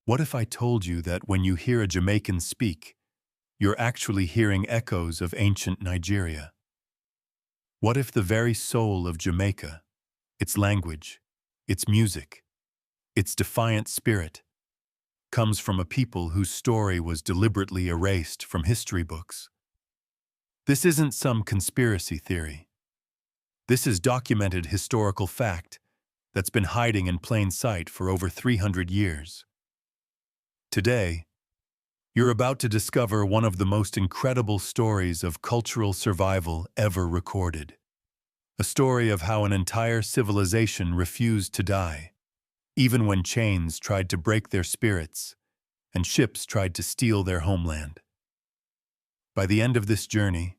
What if I told you that when you hear a Jamaican speak, you're actually hearing echoes of ancient Nigeria? What if the very soul of Jamaica, its language, its music, its defiant spirit, comes from a people whose story was deliberately erased from history books? This isn't some conspiracy theory. This is documented historical fact that's been hiding in plain sight for over 300 years. Today, you're about to discover one of the most incredible stories of cultural survival ever recorded. A story of how an entire civilization refused to die, even when chains tried to break their spirits and ships tried to steal their homeland. By the end of this journey,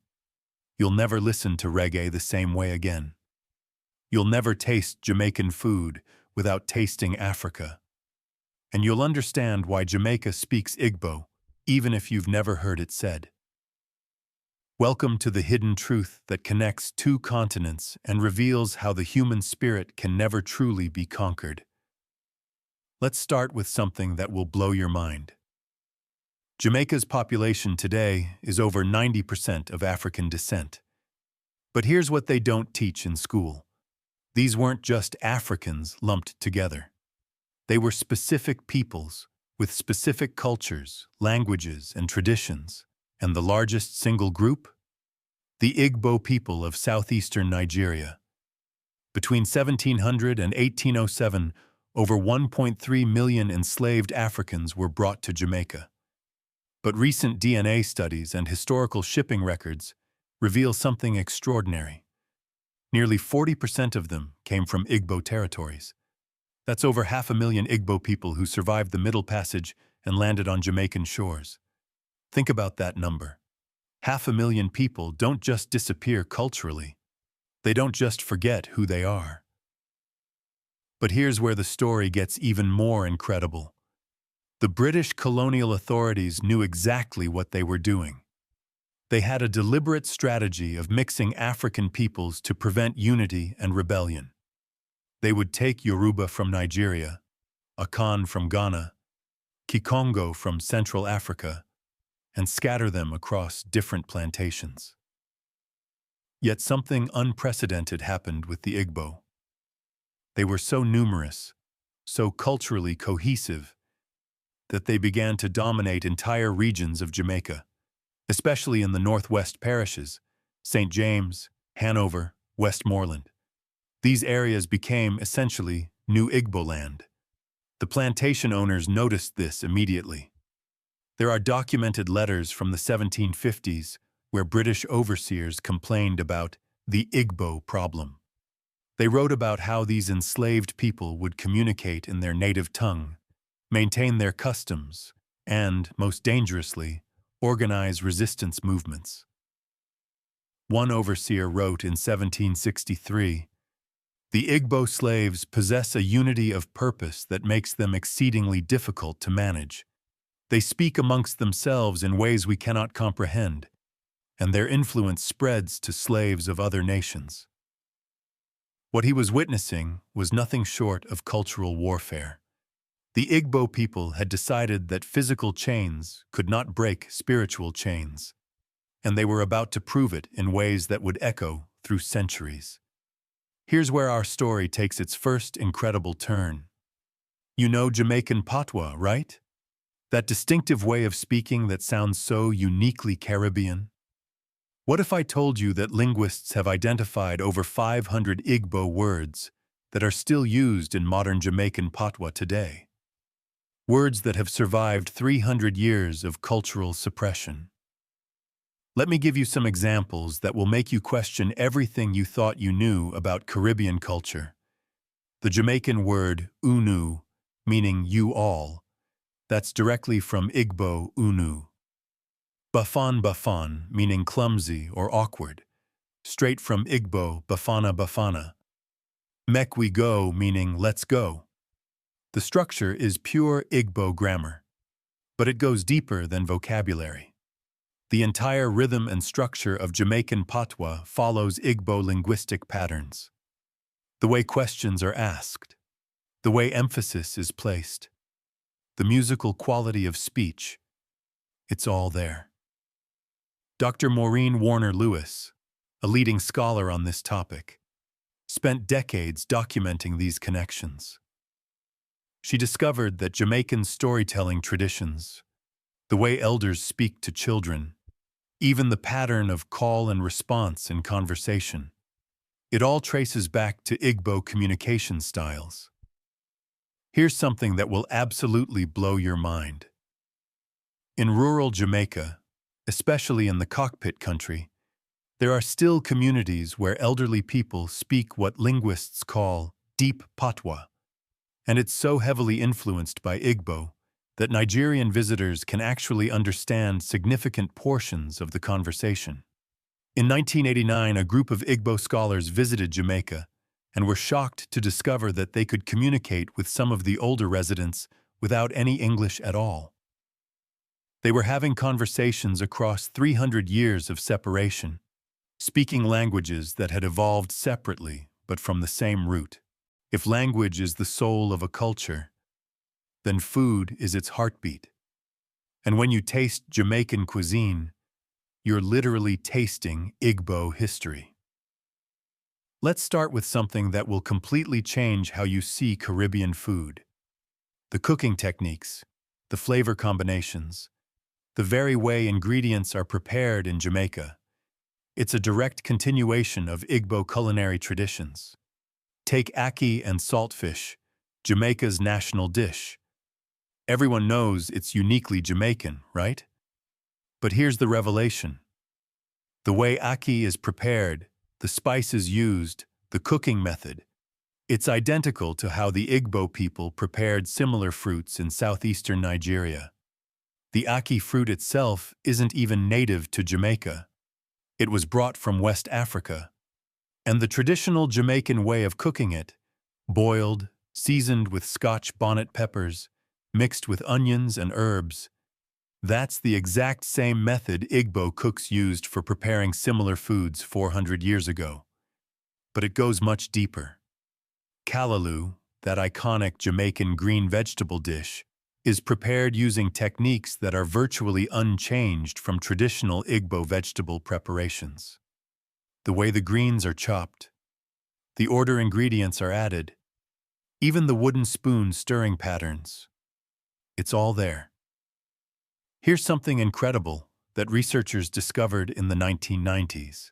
you'll never listen to reggae the same way again. You'll never taste Jamaican food without tasting Africa. And you'll understand why Jamaica speaks Igbo, even if you've never heard it said. Welcome to the hidden truth that connects two continents and reveals how the human spirit can never truly be conquered. Let's start with something that will blow your mind. Jamaica's population today is over 90% of African descent. But here's what they don't teach in school. These weren't just Africans lumped together. They were specific peoples with specific cultures, languages, and traditions. And the largest single group? The Igbo people of southeastern Nigeria. Between 1700 and 1807, over 1.3 million enslaved Africans were brought to Jamaica. But recent DNA studies and historical shipping records reveal something extraordinary. Nearly 40% of them came from Igbo territories. That's over 500,000 Igbo people who survived the Middle Passage and landed on Jamaican shores. Think about that number. 500,000 people don't just disappear culturally. They don't just forget who they are. But here's where the story gets even more incredible. The British colonial authorities knew exactly what they were doing. They had a deliberate strategy of mixing African peoples to prevent unity and rebellion. They would take Yoruba from Nigeria, Akan from Ghana, Kikongo from Central Africa, and scatter them across different plantations. Yet something unprecedented happened with the Igbo. They were so numerous, so culturally cohesive, that they began to dominate entire regions of Jamaica, especially in the northwest parishes, St. James, Hanover, Westmoreland. These areas became, essentially, New Igbo land. The plantation owners noticed this immediately. There are documented letters from the 1750s where British overseers complained about the Igbo problem. They wrote about how these enslaved people would communicate in their native tongue, maintain their customs, and, most dangerously, organize resistance movements. One overseer wrote in 1763, "The Igbo slaves possess a unity of purpose that makes them exceedingly difficult to manage. They speak amongst themselves in ways we cannot comprehend, and their influence spreads to slaves of other nations." What he was witnessing was nothing short of cultural warfare. The Igbo people had decided that physical chains could not break spiritual chains, and they were about to prove it in ways that would echo through centuries. Here's where our story takes its first incredible turn. You know Jamaican patois, right? That distinctive way of speaking that sounds so uniquely Caribbean? What if I told you that linguists have identified over 500 Igbo words that are still used in modern Jamaican patois today? Words that have survived 300 years of cultural suppression. Let me give you some examples that will make you question everything you thought you knew about Caribbean culture. The Jamaican word unu, meaning you all, that's directly from Igbo unu. Bafan bafan, meaning clumsy or awkward, straight from Igbo bafana bafana. Mek we go, meaning let's go. The structure is pure Igbo grammar, but it goes deeper than vocabulary. The entire rhythm and structure of Jamaican patois follows Igbo linguistic patterns. The way questions are asked, the way emphasis is placed, the musical quality of speech. It's all there. Dr. Maureen Warner-Lewis, a leading scholar on this topic, spent decades documenting these connections. She discovered that Jamaican storytelling traditions, the way elders speak to children, even the pattern of call and response in conversation, it all traces back to Igbo communication styles. Here's something that will absolutely blow your mind. In rural Jamaica, especially in the cockpit country, there are still communities where elderly people speak what linguists call deep patois, and it's so heavily influenced by Igbo that Nigerian visitors can actually understand significant portions of the conversation. In 1989, a group of Igbo scholars visited Jamaica and were shocked to discover that they could communicate with some of the older residents without any English at all. They were having conversations across 300 years of separation, speaking languages that had evolved separately but from the same root. If language is the soul of a culture, then food is its heartbeat. And when you taste Jamaican cuisine, you're literally tasting Igbo history. Let's start with something that will completely change how you see Caribbean food. The cooking techniques, the flavor combinations, the very way ingredients are prepared in Jamaica. It's a direct continuation of Igbo culinary traditions. Take ackee and saltfish, Jamaica's national dish. Everyone knows it's uniquely Jamaican, right? But here's the revelation. The way ackee is prepared, the spices used, the cooking method, it's identical to how the Igbo people prepared similar fruits in southeastern Nigeria. The ackee fruit itself isn't even native to Jamaica. It was brought from West Africa. And the traditional Jamaican way of cooking it, boiled, seasoned with Scotch bonnet peppers, mixed with onions and herbs, that's the exact same method Igbo cooks used for preparing similar foods 400 years ago. But it goes much deeper. Callaloo, that iconic Jamaican green vegetable dish, is prepared using techniques that are virtually unchanged from traditional Igbo vegetable preparations. The way the greens are chopped, the order ingredients are added, even the wooden spoon stirring patterns, it's all there. Here's something incredible that researchers discovered in the 1990s.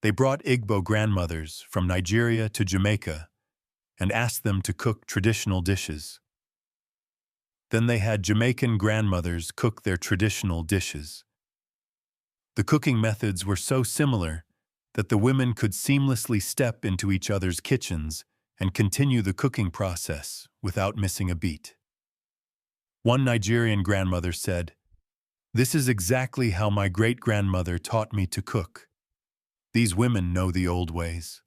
They brought Igbo grandmothers from Nigeria to Jamaica and asked them to cook traditional dishes. Then they had Jamaican grandmothers cook their traditional dishes. The cooking methods were so similar that the women could seamlessly step into each other's kitchens and continue the cooking process without missing a beat. One Nigerian grandmother said, "This is exactly how my great-grandmother taught me to cook. These women know the old ways."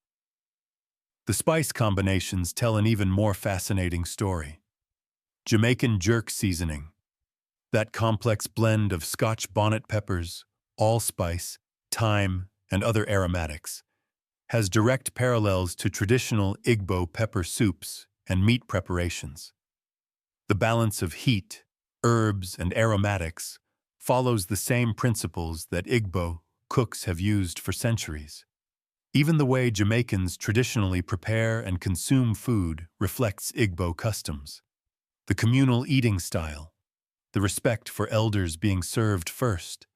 The spice combinations tell an even more fascinating story. Jamaican jerk seasoning, that complex blend of Scotch bonnet peppers, allspice, thyme, and other aromatics, has direct parallels to traditional Igbo pepper soups and meat preparations. The balance of heat, herbs, and aromatics follows the same principles that Igbo cooks have used for centuries. Even the way Jamaicans traditionally prepare and consume food reflects Igbo customs. The communal eating style, the respect for elders being served first,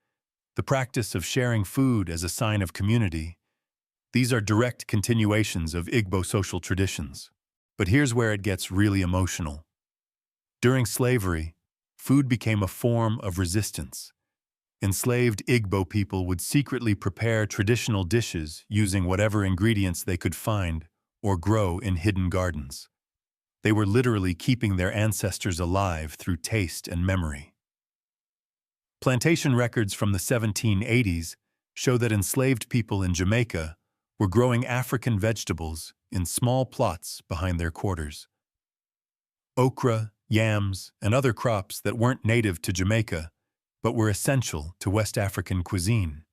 the practice of sharing food as a sign of community, these are direct continuations of Igbo social traditions. But here's where it gets really emotional. During slavery, food became a form of resistance. Enslaved Igbo people would secretly prepare traditional dishes using whatever ingredients they could find or grow in hidden gardens. They were literally keeping their ancestors alive through taste and memory. Plantation records from the 1780s show that enslaved people in Jamaica were growing African vegetables in small plots behind their quarters. Okra, yams, and other crops that weren't native to Jamaica, but were essential to West African cuisine.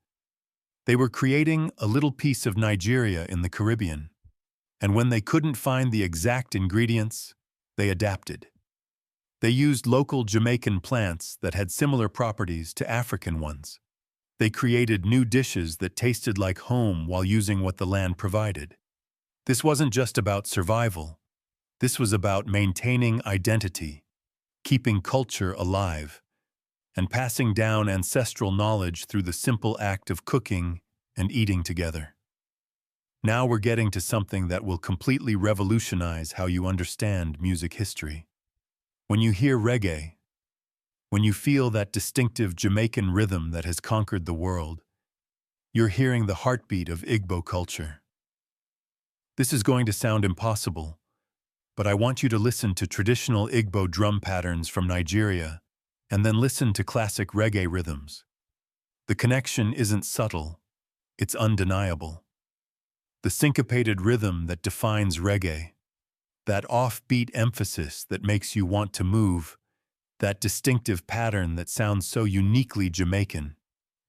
They were creating a little piece of Nigeria in the Caribbean, and when they couldn't find the exact ingredients, they adapted. They used local Jamaican plants that had similar properties to African ones. They created new dishes that tasted like home while using what the land provided. This wasn't just about survival. This was about maintaining identity, keeping culture alive, and passing down ancestral knowledge through the simple act of cooking and eating together. Now we're getting to something that will completely revolutionize how you understand music history. When you hear reggae, when you feel that distinctive Jamaican rhythm that has conquered the world, you're hearing the heartbeat of Igbo culture. This is going to sound impossible, but I want you to listen to traditional Igbo drum patterns from Nigeria and then listen to classic reggae rhythms. The connection isn't subtle, it's undeniable. The syncopated rhythm that defines reggae, that offbeat emphasis that makes you want to move, that distinctive pattern that sounds so uniquely Jamaican,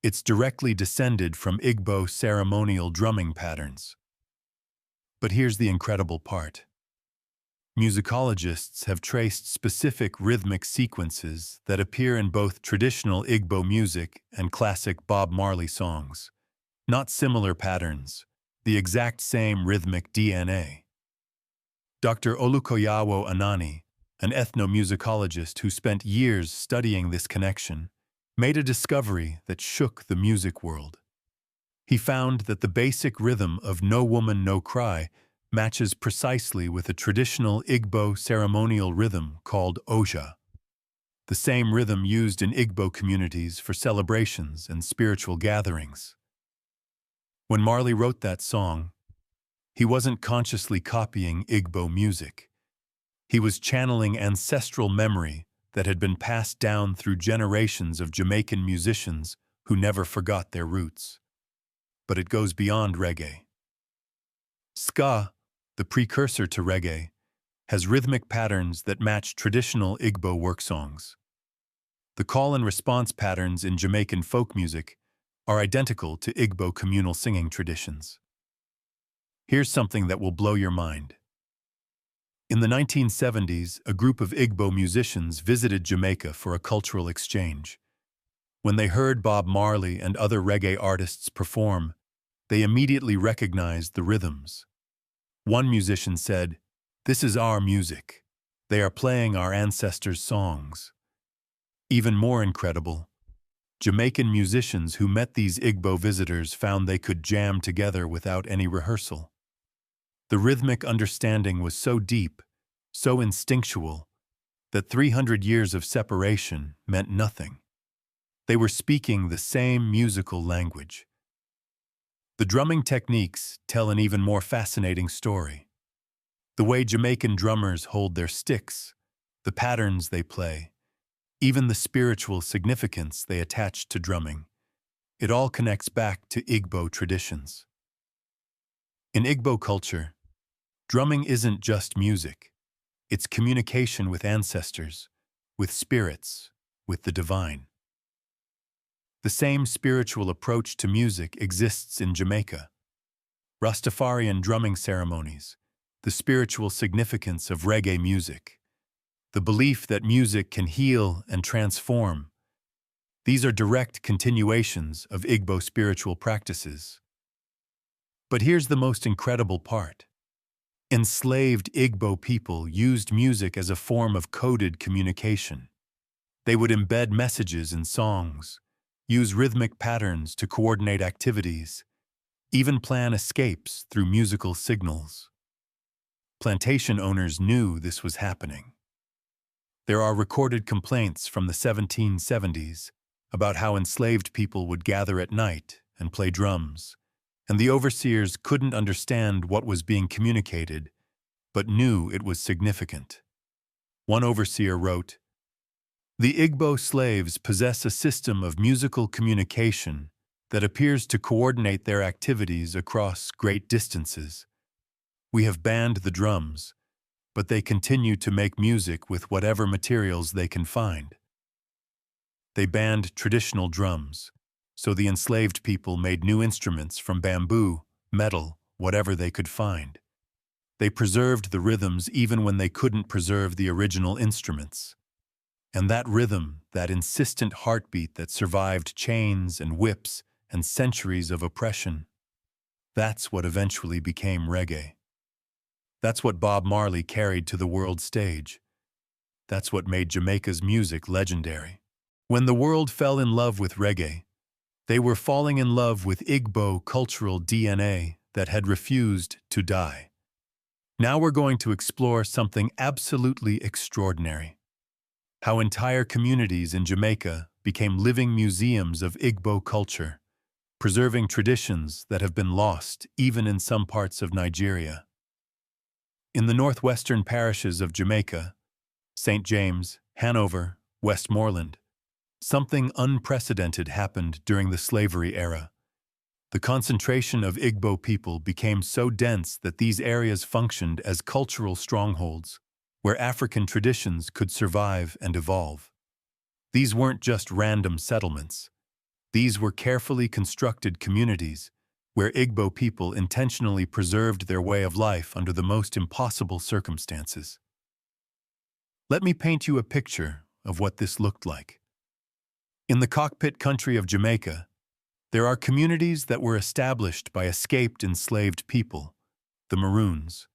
it's directly descended from Igbo ceremonial drumming patterns. But here's the incredible part. Musicologists have traced specific rhythmic sequences that appear in both traditional Igbo music and classic Bob Marley songs. Not similar patterns, the exact same rhythmic DNA. Dr. Olukoyawo Anani, an ethnomusicologist who spent years studying this connection, made a discovery that shook the music world. He found that the basic rhythm of No Woman No Cry matches precisely with a traditional Igbo ceremonial rhythm called Oja, the same rhythm used in Igbo communities for celebrations and spiritual gatherings. When Marley wrote that song, he wasn't consciously copying Igbo music. He was channeling ancestral memory that had been passed down through generations of Jamaican musicians who never forgot their roots. But it goes beyond reggae. Ska, the precursor to reggae, has rhythmic patterns that match traditional Igbo work songs. The call and response patterns in Jamaican folk music are identical to Igbo communal singing traditions. Here's something that will blow your mind. In the 1970s, a group of Igbo musicians visited Jamaica for a cultural exchange. When they heard Bob Marley and other reggae artists perform, they immediately recognized the rhythms. One musician said, "This is our music. They are playing our ancestors' songs." Even more incredible, Jamaican musicians who met these Igbo visitors found they could jam together without any rehearsal. The rhythmic understanding was so deep, so instinctual, that 300 years of separation meant nothing. They were speaking the same musical language. The drumming techniques tell an even more fascinating story. The way Jamaican drummers hold their sticks, the patterns they play, even the spiritual significance they attach to drumming, it all connects back to Igbo traditions. In Igbo culture, drumming isn't just music. It's communication with ancestors, with spirits, with the divine. The same spiritual approach to music exists in Jamaica. Rastafarian drumming ceremonies, the spiritual significance of reggae music, the belief that music can heal and transform. These are direct continuations of Igbo spiritual practices. But here's the most incredible part. Enslaved Igbo people used music as a form of coded communication. They would embed messages in songs, use rhythmic patterns to coordinate activities, even plan escapes through musical signals. Plantation owners knew this was happening. There are recorded complaints from the 1770s about how enslaved people would gather at night and play drums, and the overseers couldn't understand what was being communicated, but knew it was significant. One overseer wrote, "The Igbo slaves possess a system of musical communication that appears to coordinate their activities across great distances. We have banned the drums, but they continue to make music with whatever materials they can find." They banned traditional drums, so the enslaved people made new instruments from bamboo, metal, whatever they could find. They preserved the rhythms even when they couldn't preserve the original instruments. And that rhythm, that insistent heartbeat that survived chains and whips and centuries of oppression, that's what eventually became reggae. That's what Bob Marley carried to the world stage. That's what made Jamaica's music legendary. When the world fell in love with reggae, they were falling in love with Igbo cultural DNA that had refused to die. Now we're going to explore something absolutely extraordinary. How entire communities in Jamaica became living museums of Igbo culture, preserving traditions that have been lost even in some parts of Nigeria. In the northwestern parishes of Jamaica, St. James, Hanover, Westmoreland, something unprecedented happened during the slavery era. The concentration of Igbo people became so dense that these areas functioned as cultural strongholds, where African traditions could survive and evolve. These weren't just random settlements. These were carefully constructed communities where Igbo people intentionally preserved their way of life under the most impossible circumstances. Let me paint you a picture of what this looked like. In the cockpit country of Jamaica, there are communities that were established by escaped enslaved people, the Maroons.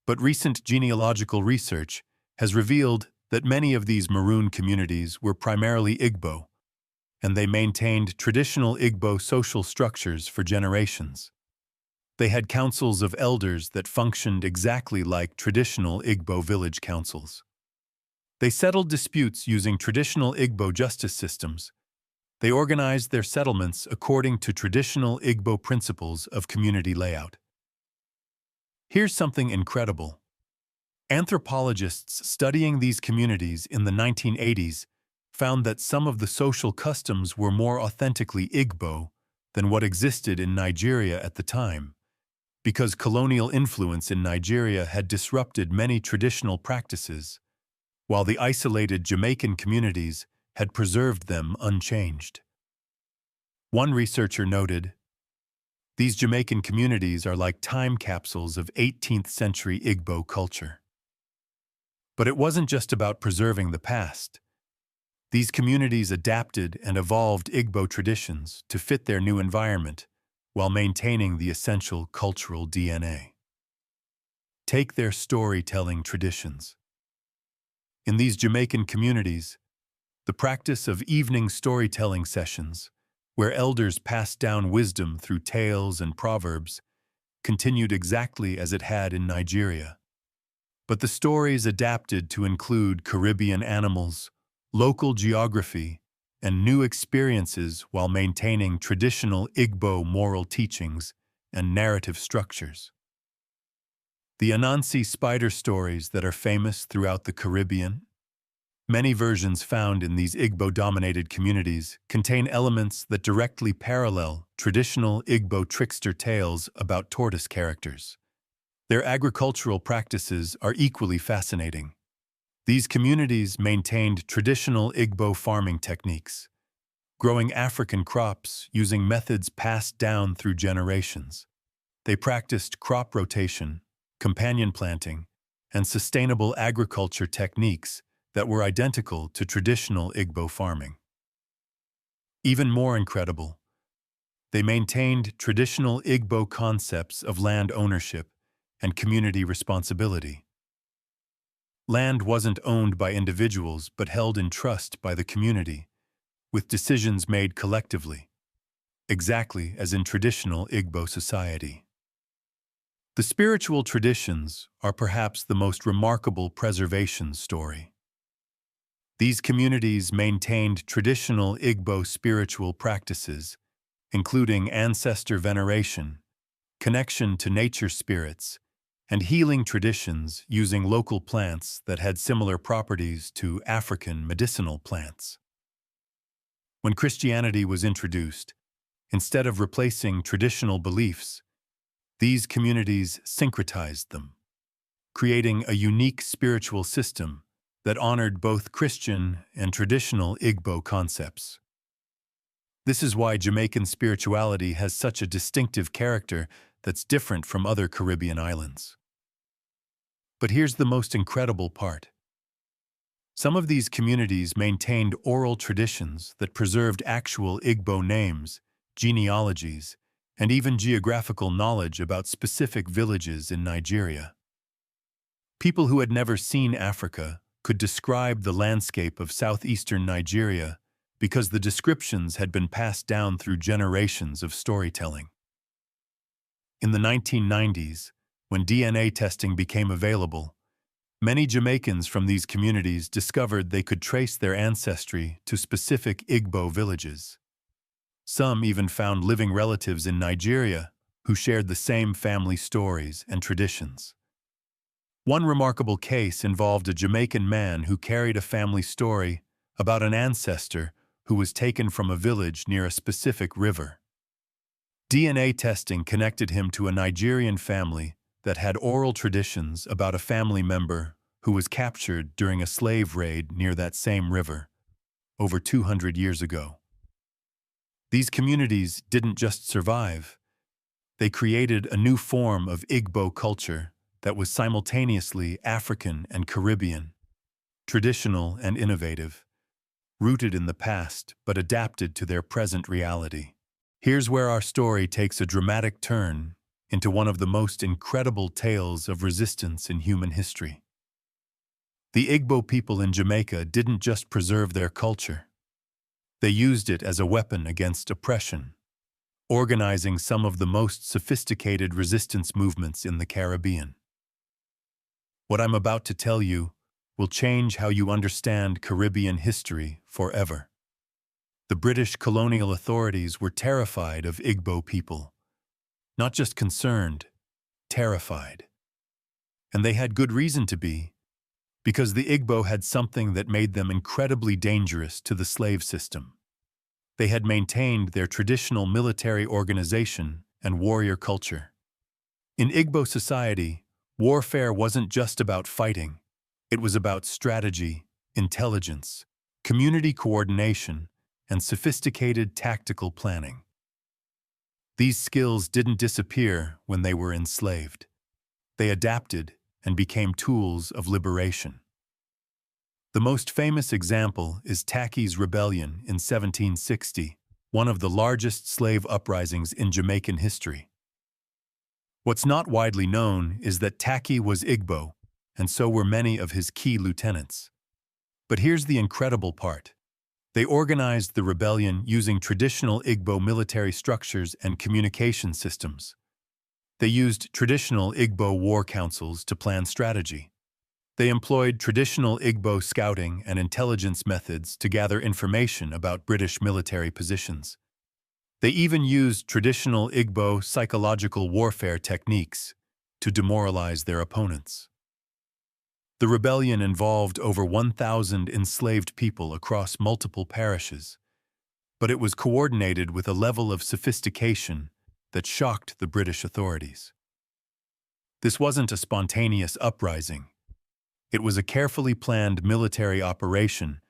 But recent genealogical research has revealed that many of these Maroon communities were primarily Igbo, and they maintained traditional Igbo social structures for generations. They had councils of elders that functioned exactly like traditional Igbo village councils. They settled disputes using traditional Igbo justice systems. They organized their settlements according to traditional Igbo principles of community layout. Here's something incredible. Anthropologists studying these communities in the 1980s found that some of the social customs were more authentically Igbo than what existed in Nigeria at the time, because colonial influence in Nigeria had disrupted many traditional practices, while the isolated Jamaican communities had preserved them unchanged. One researcher noted, "These Jamaican communities are like time capsules of 18th century Igbo culture." But it wasn't just about preserving the past. These communities adapted and evolved Igbo traditions to fit their new environment while maintaining the essential cultural DNA. Take their storytelling traditions. In these Jamaican communities, the practice of evening storytelling sessions, where elders passed down wisdom through tales and proverbs, continued exactly as it had in Nigeria. But the stories adapted to include Caribbean animals, local geography, and new experiences while maintaining traditional Igbo moral teachings and narrative structures. The Anansi spider stories that are famous throughout the Caribbean, many versions found in these Igbo-dominated communities contain elements that directly parallel traditional Igbo trickster tales about tortoise characters. Their agricultural practices are equally fascinating. These communities maintained traditional Igbo farming techniques, growing African crops using methods passed down through generations. They practiced crop rotation, companion planting, and sustainable agriculture techniques that were identical to traditional Igbo farming. Even more incredible, they maintained traditional Igbo concepts of land ownership and community responsibility. Land wasn't owned by individuals but held in trust by the community, with decisions made collectively, exactly as in traditional Igbo society. The spiritual traditions are perhaps the most remarkable preservation story. These communities maintained traditional Igbo spiritual practices, including ancestor veneration, connection to nature spirits, and healing traditions using local plants that had similar properties to African medicinal plants. When Christianity was introduced, instead of replacing traditional beliefs, these communities syncretized them, creating a unique spiritual system that honored both Christian and traditional Igbo concepts. This is why Jamaican spirituality has such a distinctive character that's different from other Caribbean islands. But here's the most incredible part. Some of these communities maintained oral traditions that preserved actual Igbo names, genealogies, and even geographical knowledge about specific villages in Nigeria. People who had never seen Africa could describe the landscape of southeastern Nigeria because the descriptions had been passed down through generations of storytelling. In the 1990s, when DNA testing became available, many Jamaicans from these communities discovered they could trace their ancestry to specific Igbo villages. Some even found living relatives in Nigeria who shared the same family stories and traditions. One remarkable case involved a Jamaican man who carried a family story about an ancestor who was taken from a village near a specific river. DNA testing connected him to a Nigerian family that had oral traditions about a family member who was captured during a slave raid near that same river over 200 years ago. These communities didn't just survive, they created a new form of Igbo culture that was simultaneously African and Caribbean, traditional and innovative, rooted in the past but adapted to their present reality. Here's where our story takes a dramatic turn into one of the most incredible tales of resistance in human history. The Igbo people in Jamaica didn't just preserve their culture. They used it as a weapon against oppression, organizing some of the most sophisticated resistance movements in the Caribbean. What I'm about to tell you will change how you understand Caribbean history forever. The British colonial authorities were terrified of Igbo people. Not just concerned, terrified. And they had good reason to be, because the Igbo had something that made them incredibly dangerous to the slave system. They had maintained their traditional military organization and warrior culture. In Igbo society, warfare wasn't just about fighting. It was about strategy, intelligence, community coordination, and sophisticated tactical planning. These skills didn't disappear when they were enslaved. They adapted and became tools of liberation. The most famous example is Tacky's Rebellion in 1760, one of the largest slave uprisings in Jamaican history. What's not widely known is that Tacky was Igbo, and so were many of his key lieutenants. But here's the incredible part. They organized the rebellion using traditional Igbo military structures and communication systems. They used traditional Igbo war councils to plan strategy. They employed traditional Igbo scouting and intelligence methods to gather information about British military positions. They even used traditional Igbo psychological warfare techniques to demoralize their opponents. The rebellion involved over 1,000 enslaved people across multiple parishes, but it was coordinated with a level of sophistication that shocked the British authorities. This wasn't a spontaneous uprising. It was a carefully planned military operation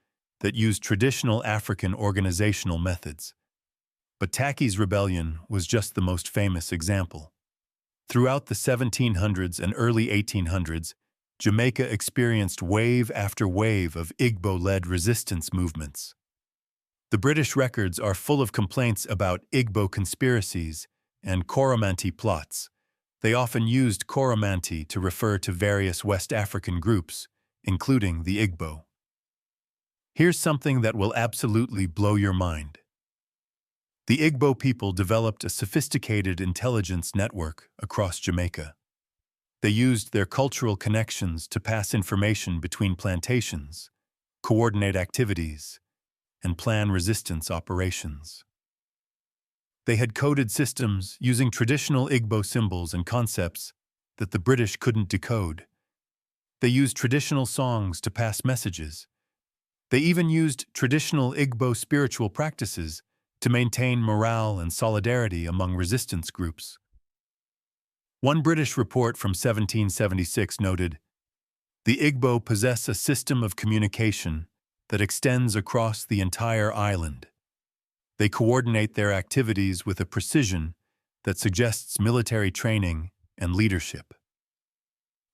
that used traditional African organizational methods. But Tacky's Rebellion was just the most famous example. Throughout the 1700s and early 1800s, Jamaica experienced wave after wave of Igbo-led resistance movements. The British records are full of complaints about Igbo conspiracies and Coromantee plots. They often used Coromantee to refer to various West African groups, including the Igbo. Here's something that will absolutely blow your mind. The Igbo people developed a sophisticated intelligence network across Jamaica. They used their cultural connections to pass information between plantations, coordinate activities, and plan resistance operations. They had coded systems using traditional Igbo symbols and concepts that the British couldn't decode. They used traditional songs to pass messages. They even used traditional Igbo spiritual practices to maintain morale and solidarity among resistance groups. One British report from 1776 noted, "The Igbo possess a system of communication that extends across the entire island. They coordinate their activities with a precision that suggests military training and leadership."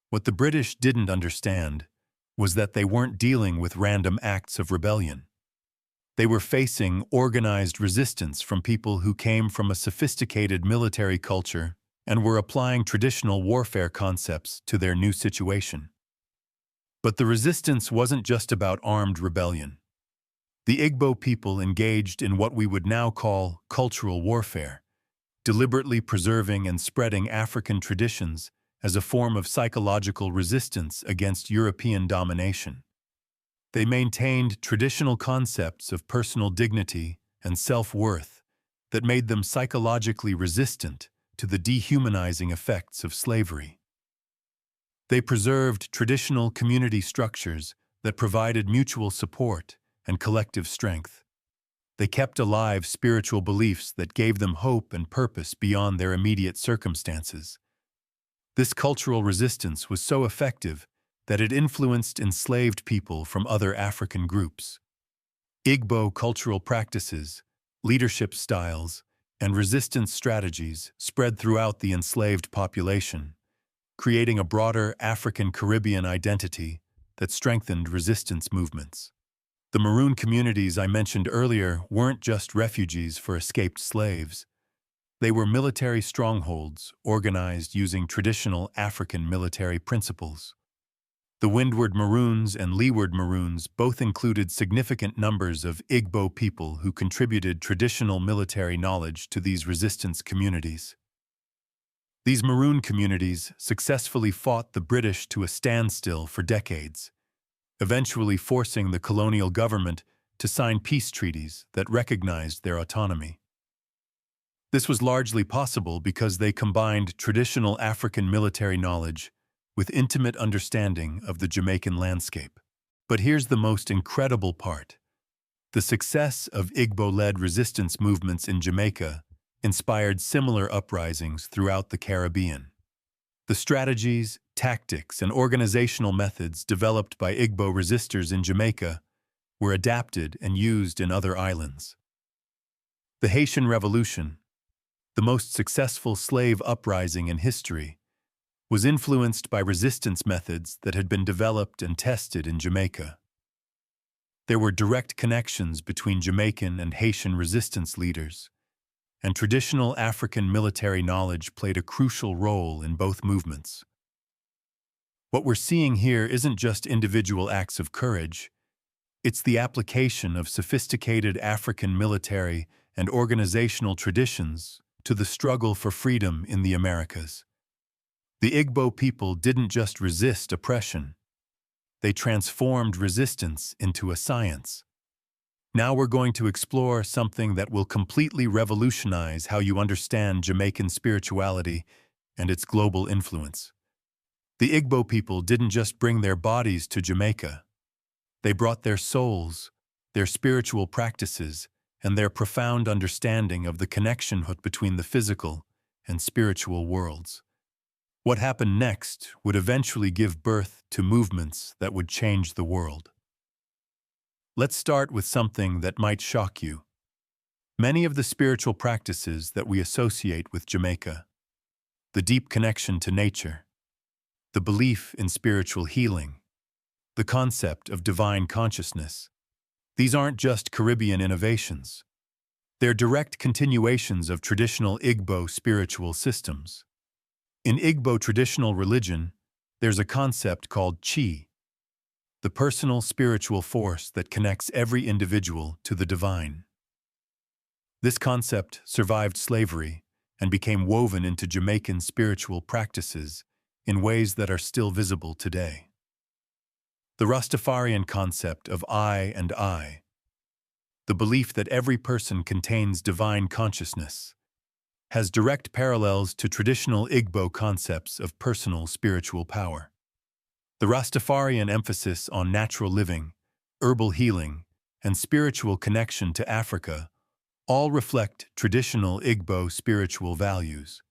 What the British didn't understand was that they weren't dealing with random acts of rebellion. They were facing organized resistance from people who came from a sophisticated military culture and were applying traditional warfare concepts to their new situation. But the resistance wasn't just about armed rebellion. The Igbo people engaged in what we would now call cultural warfare, deliberately preserving and spreading African traditions as a form of psychological resistance against European domination. They maintained traditional concepts of personal dignity and self-worth that made them psychologically resistant to the dehumanizing effects of slavery. They preserved traditional community structures that provided mutual support and collective strength. They kept alive spiritual beliefs that gave them hope and purpose beyond their immediate circumstances. This cultural resistance was so effective that it influenced enslaved people from other African groups. Igbo cultural practices, leadership styles, and resistance strategies spread throughout the enslaved population, creating a broader African-Caribbean identity that strengthened resistance movements. The Maroon communities I mentioned earlier weren't just refugees for escaped slaves. They were military strongholds organized using traditional African military principles. The Windward Maroons and Leeward Maroons both included significant numbers of Igbo people who contributed traditional military knowledge to these resistance communities. These Maroon communities successfully fought the British to a standstill for decades, eventually forcing the colonial government to sign peace treaties that recognized their autonomy. This was largely possible because they combined traditional African military knowledge with intimate understanding of the Jamaican landscape. But here's the most incredible part. The success of Igbo-led resistance movements in Jamaica inspired similar uprisings throughout the Caribbean. The strategies, tactics, and organizational methods developed by Igbo resistors in Jamaica were adapted and used in other islands. The Haitian Revolution, the most successful slave uprising in history, was influenced by resistance methods that had been developed and tested in Jamaica. There were direct connections between Jamaican and Haitian resistance leaders, and traditional African military knowledge played a crucial role in both movements. What we're seeing here isn't just individual acts of courage, it's the application of sophisticated African military and organizational traditions to the struggle for freedom in the Americas. The Igbo people didn't just resist oppression, they transformed resistance into a science. Now we're going to explore something that will completely revolutionize how you understand Jamaican spirituality and its global influence. The Igbo people didn't just bring their bodies to Jamaica. They brought their souls, their spiritual practices, and their profound understanding of the connection between the physical and spiritual worlds. What happened next would eventually give birth to movements that would change the world. Let's start with something that might shock you. Many of the spiritual practices that we associate with Jamaica, the deep connection to nature, the belief in spiritual healing, the concept of divine consciousness, these aren't just Caribbean innovations. They're direct continuations of traditional Igbo spiritual systems. In Igbo traditional religion, there's a concept called chi, the personal spiritual force that connects every individual to the divine. This concept survived slavery and became woven into Jamaican spiritual practices in ways that are still visible today. The Rastafarian concept of I and I, the belief that every person contains divine consciousness, has direct parallels to traditional Igbo concepts of personal spiritual power. The Rastafarian emphasis on natural living, herbal healing, and spiritual connection to Africa all reflect traditional Igbo spiritual values.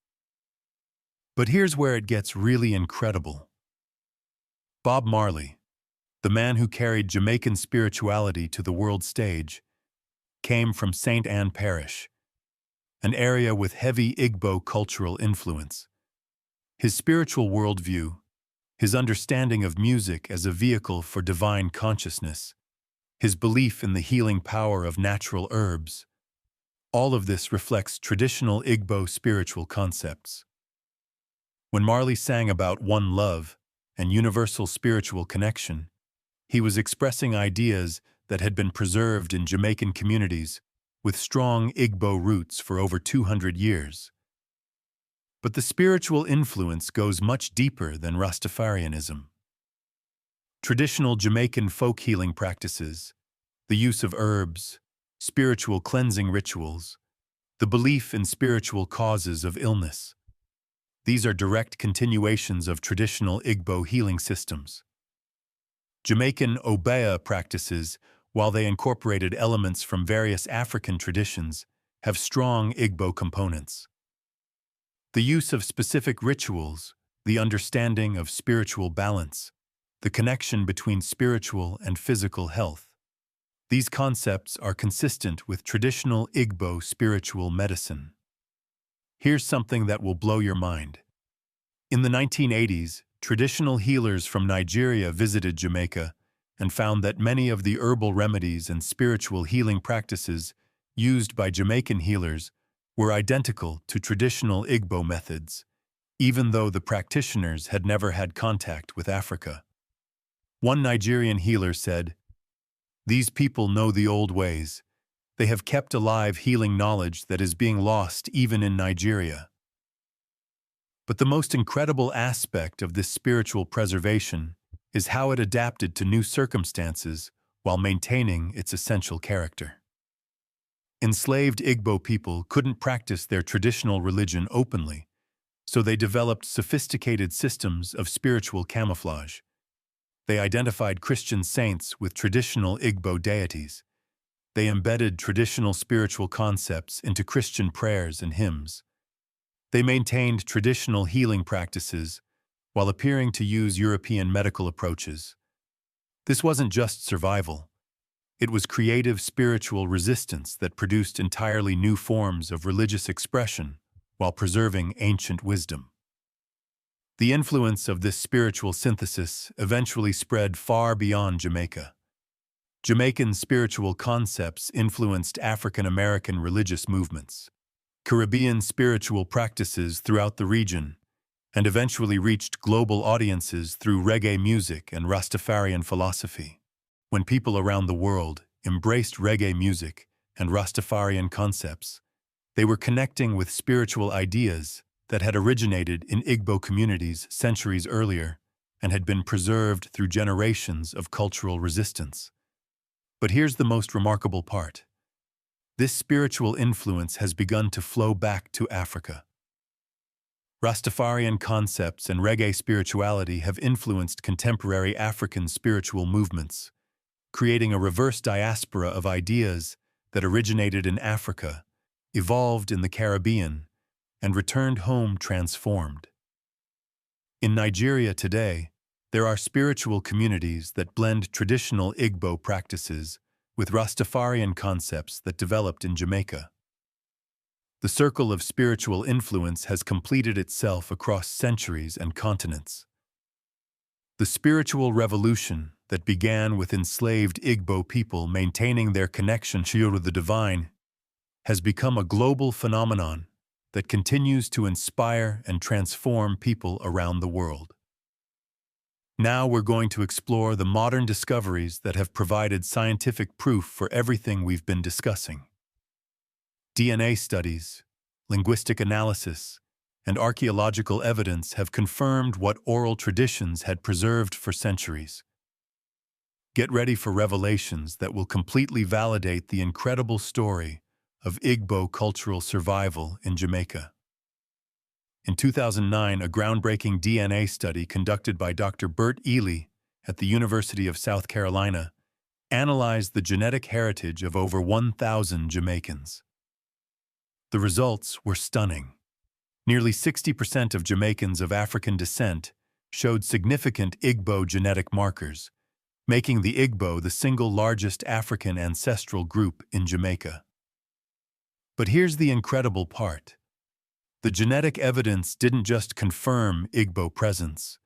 But here's where it gets really incredible. Bob Marley, the man who carried Jamaican spirituality to the world stage, came from St. Anne Parish, an area with heavy Igbo cultural influence. His spiritual worldview, his understanding of music as a vehicle for divine consciousness, his belief in the healing power of natural herbs. All of this reflects traditional Igbo spiritual concepts. When Marley sang about one love and universal spiritual connection, he was expressing ideas that had been preserved in Jamaican communities with strong Igbo roots for over 200 years. But the spiritual influence goes much deeper than Rastafarianism. Traditional Jamaican folk healing practices, the use of herbs, spiritual cleansing rituals, the belief in spiritual causes of illness. These are direct continuations of traditional Igbo healing systems. Jamaican Obeah practices, while they incorporated elements from various African traditions, have strong Igbo components. The use of specific rituals, the understanding of spiritual balance, the connection between spiritual and physical health. These concepts are consistent with traditional Igbo spiritual medicine. Here's something that will blow your mind. In the 1980s, traditional healers from Nigeria visited Jamaica and found that many of the herbal remedies and spiritual healing practices used by Jamaican healers were identical to traditional Igbo methods, even though the practitioners had never had contact with Africa. One Nigerian healer said, "These people know the old ways. They have kept alive healing knowledge that is being lost even in Nigeria." But the most incredible aspect of this spiritual preservation is how it adapted to new circumstances while maintaining its essential character. Enslaved Igbo people couldn't practice their traditional religion openly, so they developed sophisticated systems of spiritual camouflage. They identified Christian saints with traditional Igbo deities. They embedded traditional spiritual concepts into Christian prayers and hymns. They maintained traditional healing practices while appearing to use European medical approaches. This wasn't just survival. It was creative spiritual resistance that produced entirely new forms of religious expression while preserving ancient wisdom. The influence of this spiritual synthesis eventually spread far beyond Jamaica. Jamaican spiritual concepts influenced African American religious movements, Caribbean spiritual practices throughout the region, and eventually reached global audiences through reggae music and Rastafarian philosophy. When people around the world embraced reggae music and Rastafarian concepts, they were connecting with spiritual ideas that had originated in Igbo communities centuries earlier and had been preserved through generations of cultural resistance. But here's the most remarkable part. This spiritual influence has begun to flow back to Africa. Rastafarian concepts and reggae spirituality have influenced contemporary African spiritual movements, creating a reverse diaspora of ideas that originated in Africa, evolved in the Caribbean, and returned home transformed. In Nigeria today, there are spiritual communities that blend traditional Igbo practices with Rastafarian concepts that developed in Jamaica. The circle of spiritual influence has completed itself across centuries and continents. The spiritual revolution that began with enslaved Igbo people maintaining their connection to the divine has become a global phenomenon that continues to inspire and transform people around the world. Now we're going to explore the modern discoveries that have provided scientific proof for everything we've been discussing. DNA studies, linguistic analysis, and archaeological evidence have confirmed what oral traditions had preserved for centuries. Get ready for revelations that will completely validate the incredible story of Igbo cultural survival in Jamaica. In 2009, a groundbreaking DNA study conducted by Dr. Bert Ely at the University of South Carolina analyzed the genetic heritage of over 1,000 Jamaicans. The results were stunning. Nearly 60% of Jamaicans of African descent showed significant Igbo genetic markers, making the Igbo the single largest African ancestral group in Jamaica. But here's the incredible part. The genetic evidence didn't just confirm Igbo presence.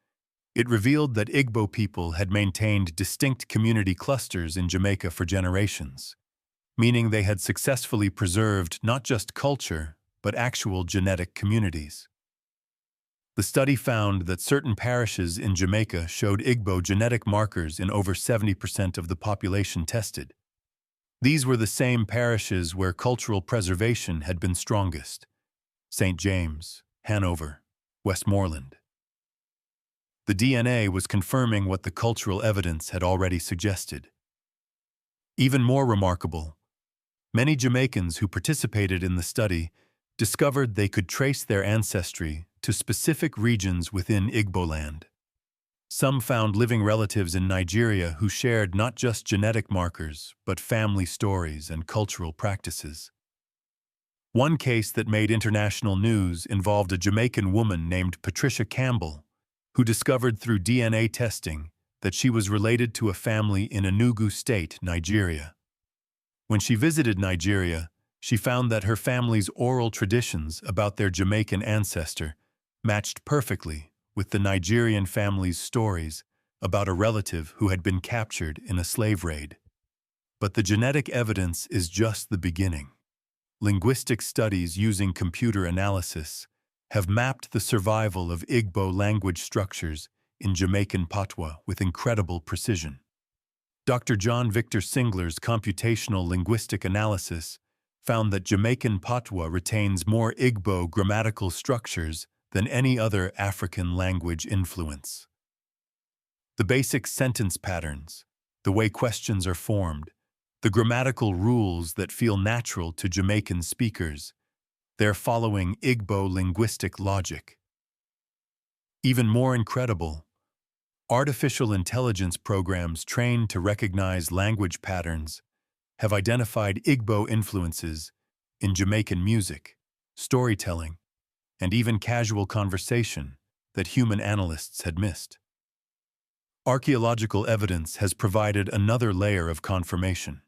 It revealed that Igbo people had maintained distinct community clusters in Jamaica for generations, meaning they had successfully preserved not just culture, but actual genetic communities. The study found that certain parishes in Jamaica showed Igbo genetic markers in over 70% of the population tested. These were the same parishes where cultural preservation had been strongest: St. James, Hanover, Westmoreland. The DNA was confirming what the cultural evidence had already suggested. Even more remarkable, many Jamaicans who participated in the study discovered they could trace their ancestry to specific regions within Igboland. Some found living relatives in Nigeria who shared not just genetic markers, but family stories and cultural practices. One case that made international news involved a Jamaican woman named Patricia Campbell, who discovered through DNA testing that she was related to a family in Enugu State, Nigeria. When she visited Nigeria, she found that her family's oral traditions about their Jamaican ancestor matched perfectly with the Nigerian family's stories about a relative who had been captured in a slave raid. But the genetic evidence is just the beginning. Linguistic studies using computer analysis have mapped the survival of Igbo language structures in Jamaican patois with incredible precision. Dr. John Victor Singler's computational linguistic analysis found that Jamaican patois retains more Igbo grammatical structures than any other African language influence. The basic sentence patterns, the way questions are formed, the grammatical rules that feel natural to Jamaican speakers, they're following Igbo linguistic logic. Even more incredible, artificial intelligence programs trained to recognize language patterns have identified Igbo influences in Jamaican music, storytelling, and even casual conversation that human analysts had missed. Archaeological evidence has provided another layer of confirmation.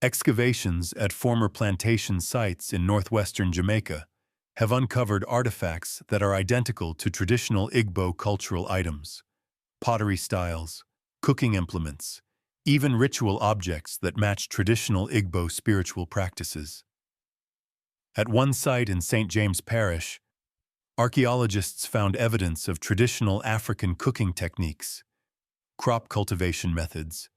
Excavations at former plantation sites in northwestern Jamaica have uncovered artifacts that are identical to traditional Igbo cultural items: pottery styles, cooking implements, even ritual objects that match traditional Igbo spiritual practices. At one site in St. James Parish, archaeologists found evidence of traditional African cooking techniques, crop cultivation methods,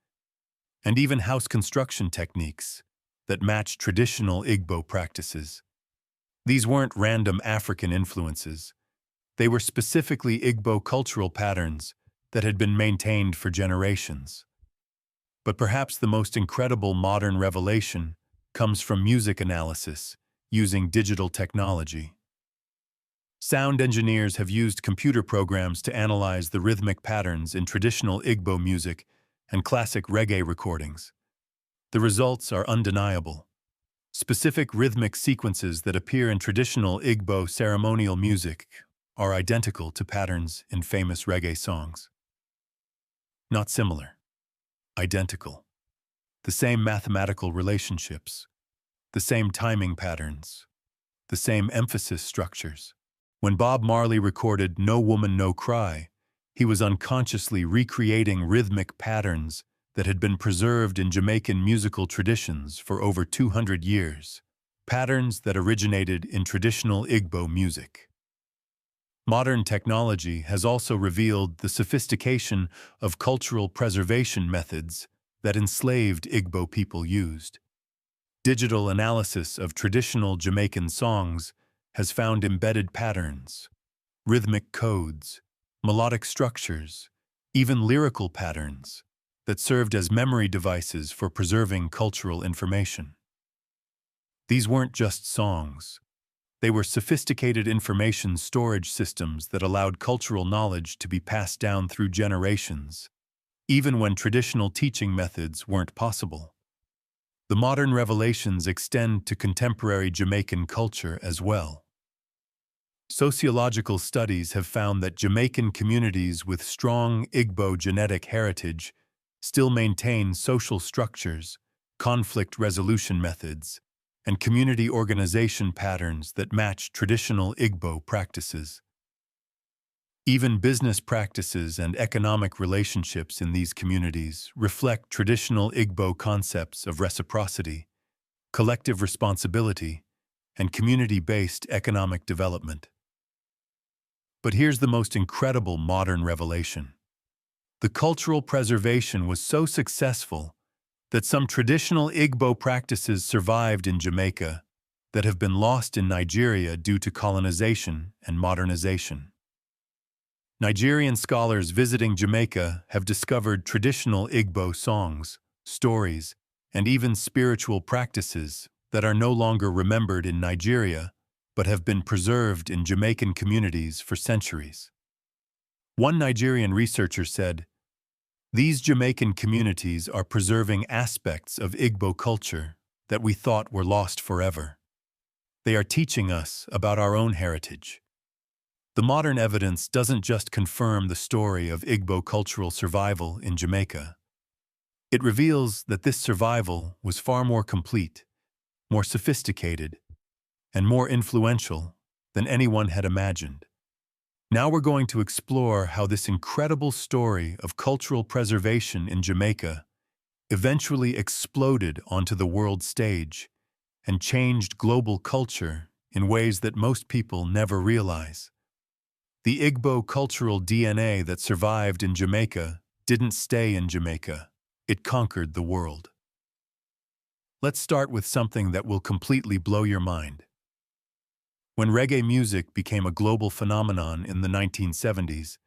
and even house construction techniques that match traditional Igbo practices. These weren't random African influences. They were specifically Igbo cultural patterns that had been maintained for generations. But perhaps the most incredible modern revelation comes from music analysis using digital technology. Sound engineers have used computer programs to analyze the rhythmic patterns in traditional Igbo music and classic reggae recordings. The results are undeniable. Specific rhythmic sequences that appear in traditional Igbo ceremonial music are identical to patterns in famous reggae songs. Not similar, identical. The same mathematical relationships, the same timing patterns, the same emphasis structures. When Bob Marley recorded "No Woman, No Cry," he was unconsciously recreating rhythmic patterns that had been preserved in Jamaican musical traditions for over 200 years, patterns that originated in traditional Igbo music. Modern technology has also revealed the sophistication of cultural preservation methods that enslaved Igbo people used. Digital analysis of traditional Jamaican songs has found embedded patterns, rhythmic codes, melodic structures, even lyrical patterns that served as memory devices for preserving cultural information. These weren't just songs. They were sophisticated information storage systems that allowed cultural knowledge to be passed down through generations, even when traditional teaching methods weren't possible. The modern revelations extend to contemporary Jamaican culture as well. Sociological studies have found that Jamaican communities with strong Igbo genetic heritage still maintain social structures, conflict resolution methods, and community organization patterns that match traditional Igbo practices. Even business practices and economic relationships in these communities reflect traditional Igbo concepts of reciprocity, collective responsibility, and community-based economic development. But here's the most incredible modern revelation. The cultural preservation was so successful that some traditional Igbo practices survived in Jamaica that have been lost in Nigeria due to colonization and modernization. Nigerian scholars visiting Jamaica have discovered traditional Igbo songs, stories, and even spiritual practices that are no longer remembered in Nigeria but have been preserved in Jamaican communities for centuries. One Nigerian researcher said, "These Jamaican communities are preserving aspects of Igbo culture that we thought were lost forever. They are teaching us about our own heritage." The modern evidence doesn't just confirm the story of Igbo cultural survival in Jamaica. It reveals that this survival was far more complete, more sophisticated, and more influential than anyone had imagined. Now we're going to explore how this incredible story of cultural preservation in Jamaica eventually exploded onto the world stage and changed global culture in ways that most people never realize. The Igbo cultural DNA that survived in Jamaica didn't stay in Jamaica. It conquered the world. Let's start with something that will completely blow your mind. When reggae music became a global phenomenon in the 1970s,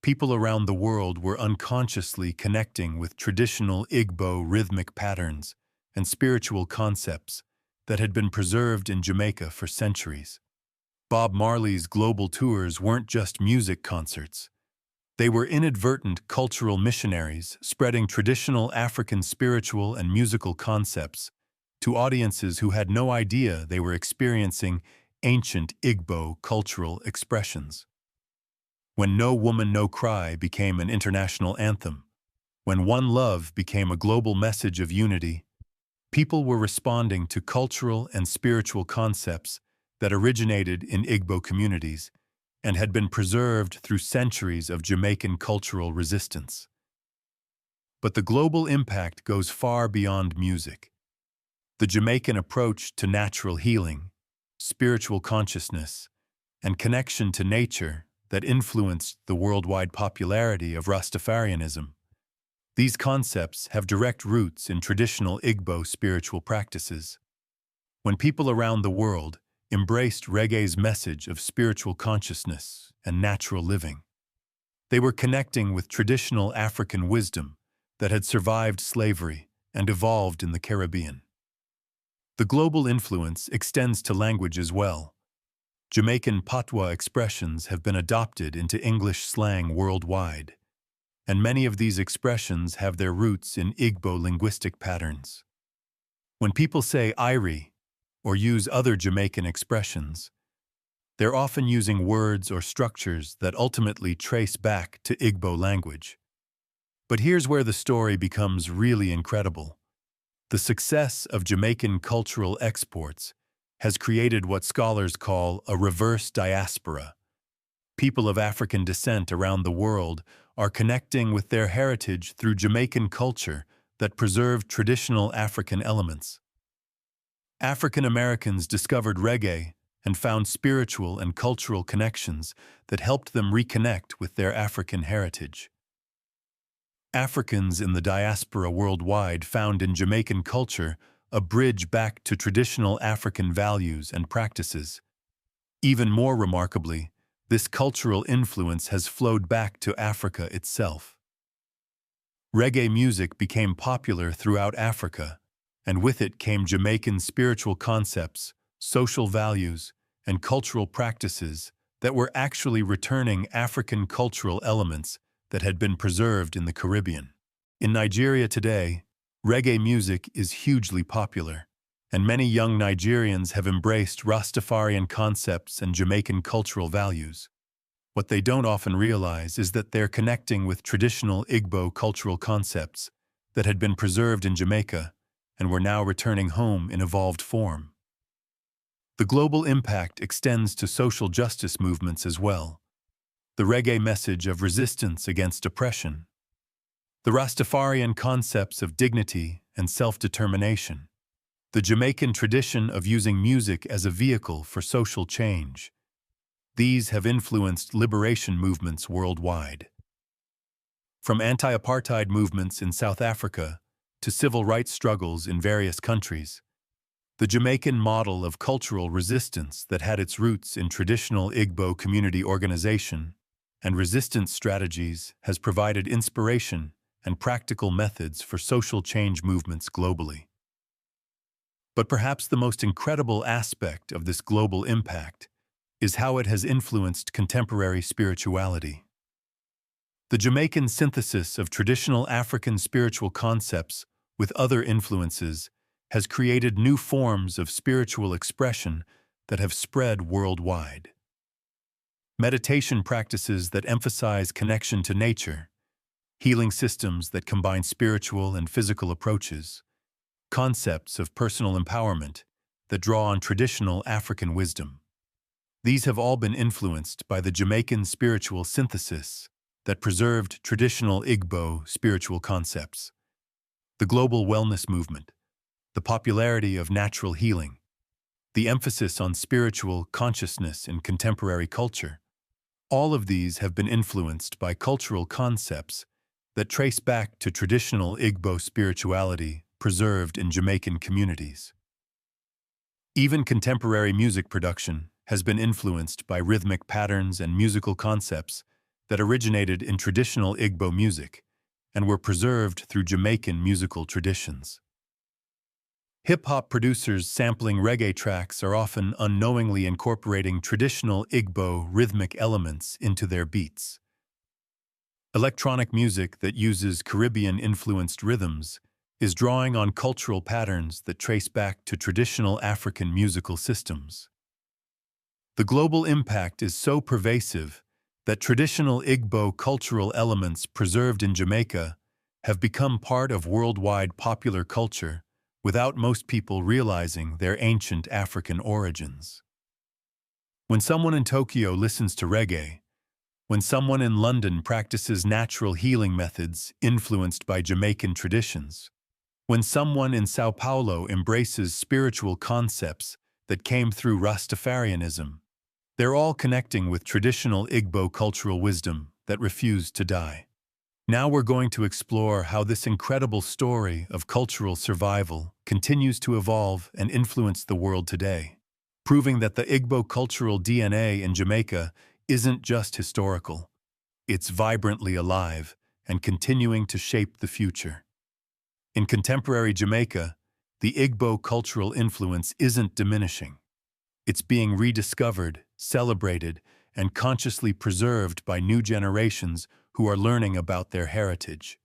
people around the world were unconsciously connecting with traditional Igbo rhythmic patterns and spiritual concepts that had been preserved in Jamaica for centuries. Bob Marley's global tours weren't just music concerts. They were inadvertent cultural missionaries spreading traditional African spiritual and musical concepts to audiences who had no idea they were experiencing ancient Igbo cultural expressions. When No Woman No Cry became an international anthem, when One Love became a global message of unity, people were responding to cultural and spiritual concepts that originated in Igbo communities and had been preserved through centuries of Jamaican cultural resistance. But the global impact goes far beyond music. The Jamaican approach to natural healing, spiritual consciousness, and connection to nature that influenced the worldwide popularity of Rastafarianism. These concepts have direct roots in traditional Igbo spiritual practices. When people around the world embraced reggae's message of spiritual consciousness and natural living, they were connecting with traditional African wisdom that had survived slavery and evolved in the Caribbean. The global influence extends to language as well. Jamaican patois expressions have been adopted into English slang worldwide, and many of these expressions have their roots in Igbo linguistic patterns. When people say "Irie" or use other Jamaican expressions, they're often using words or structures that ultimately trace back to Igbo language. But here's where the story becomes really incredible. The success of Jamaican cultural exports has created what scholars call a reverse diaspora. People of African descent around the world are connecting with their heritage through Jamaican culture that preserved traditional African elements. African Americans discovered reggae and found spiritual and cultural connections that helped them reconnect with their African heritage. Africans in the diaspora worldwide found in Jamaican culture a bridge back to traditional African values and practices. Even more remarkably, this cultural influence has flowed back to Africa itself. Reggae music became popular throughout Africa, and with it came Jamaican spiritual concepts, social values, and cultural practices that were actually returning African cultural elements that had been preserved in the Caribbean. In Nigeria today, reggae music is hugely popular, and many young Nigerians have embraced Rastafarian concepts and Jamaican cultural values. What they don't often realize is that they're connecting with traditional Igbo cultural concepts that had been preserved in Jamaica and were now returning home in evolved form. The global impact extends to social justice movements as well. the reggae message of resistance against oppression, the Rastafarian concepts of dignity and self-determination, the Jamaican tradition of using music as a vehicle for social change. These have influenced liberation movements worldwide. From anti-apartheid movements in South Africa to civil rights struggles in various countries, the Jamaican model of cultural resistance that had its roots in traditional Igbo community organization and resistance strategies has provided inspiration and practical methods for social change movements globally. But perhaps the most incredible aspect of this global impact is how it has influenced contemporary spirituality. The Jamaican synthesis of traditional African spiritual concepts with other influences has created new forms of spiritual expression that have spread worldwide. Meditation practices that emphasize connection to nature, healing systems that combine spiritual and physical approaches, concepts of personal empowerment that draw on traditional African wisdom. These have all been influenced by the Jamaican spiritual synthesis that preserved traditional Igbo spiritual concepts. The global wellness movement, the popularity of natural healing, the emphasis on spiritual consciousness in contemporary culture, all of these have been influenced by cultural concepts that trace back to traditional Igbo spirituality preserved in Jamaican communities. Even contemporary music production has been influenced by rhythmic patterns and musical concepts that originated in traditional Igbo music and were preserved through Jamaican musical traditions. Hip-hop producers sampling reggae tracks are often unknowingly incorporating traditional Igbo rhythmic elements into their beats. Electronic music that uses Caribbean-influenced rhythms is drawing on cultural patterns that trace back to traditional African musical systems. The global impact is so pervasive that traditional Igbo cultural elements preserved in Jamaica have become part of worldwide popular culture without most people realizing their ancient African origins. When someone in Tokyo listens to reggae, when someone in London practices natural healing methods influenced by Jamaican traditions, when someone in Sao Paulo embraces spiritual concepts that came through Rastafarianism, they're all connecting with traditional Igbo cultural wisdom that refused to die. Now we're going to explore how this incredible story of cultural survival continues to evolve and influence the world today, proving that the Igbo cultural DNA in Jamaica isn't just historical. It's vibrantly alive and continuing to shape the future. In contemporary Jamaica, the Igbo cultural influence isn't diminishing. It's being rediscovered, celebrated, and consciously preserved by new generations who are learning about their heritage.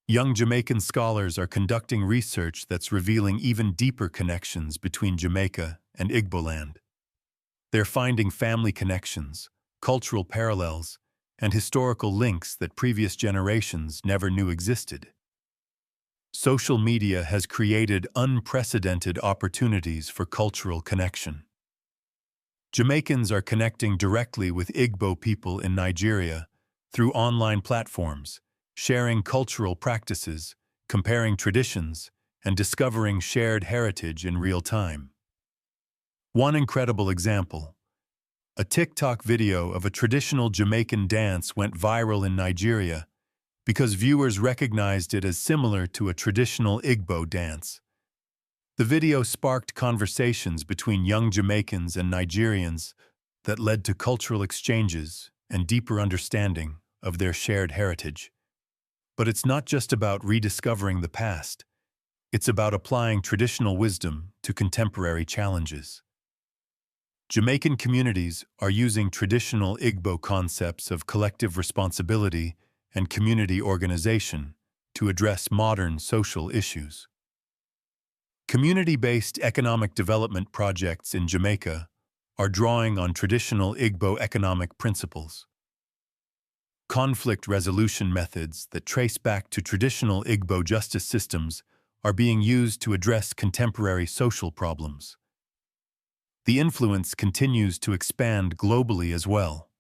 Young Jamaican scholars are conducting research that's revealing even deeper connections between Jamaica and Igboland. They're finding family connections, cultural parallels, and historical links that previous generations never knew existed. Social media has created unprecedented opportunities for cultural connection. Jamaicans are connecting directly with Igbo people in Nigeria through online platforms, sharing cultural practices, comparing traditions, and discovering shared heritage in real time. One incredible example: a TikTok video of a traditional Jamaican dance went viral in Nigeria because viewers recognized it as similar to a traditional Igbo dance. The video sparked conversations between young Jamaicans and Nigerians that led to cultural exchanges and deeper understanding of their shared heritage. But it's not just about rediscovering the past. It's about applying traditional wisdom to contemporary challenges. Jamaican communities are using traditional Igbo concepts of collective responsibility and community organization to address modern social issues. Community-based economic development projects in Jamaica are drawing on traditional Igbo economic principles. Conflict resolution methods that trace back to traditional Igbo justice systems are being used to address contemporary social problems. The influence continues to expand globally as well.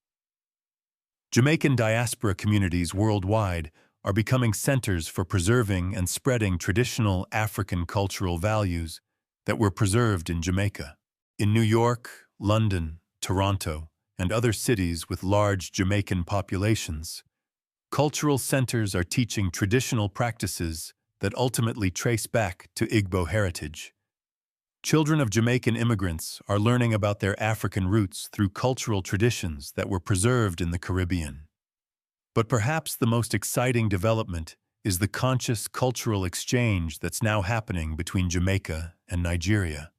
Jamaican diaspora communities worldwide are becoming centers for preserving and spreading traditional African cultural values that were preserved in Jamaica. In New York, London, Toronto, and other cities with large Jamaican populations, cultural centers are teaching traditional practices that ultimately trace back to Igbo heritage. Children of Jamaican immigrants are learning about their African roots through cultural traditions that were preserved in the Caribbean. But perhaps the most exciting development is the conscious cultural exchange that's now happening between Jamaica and Nigeria.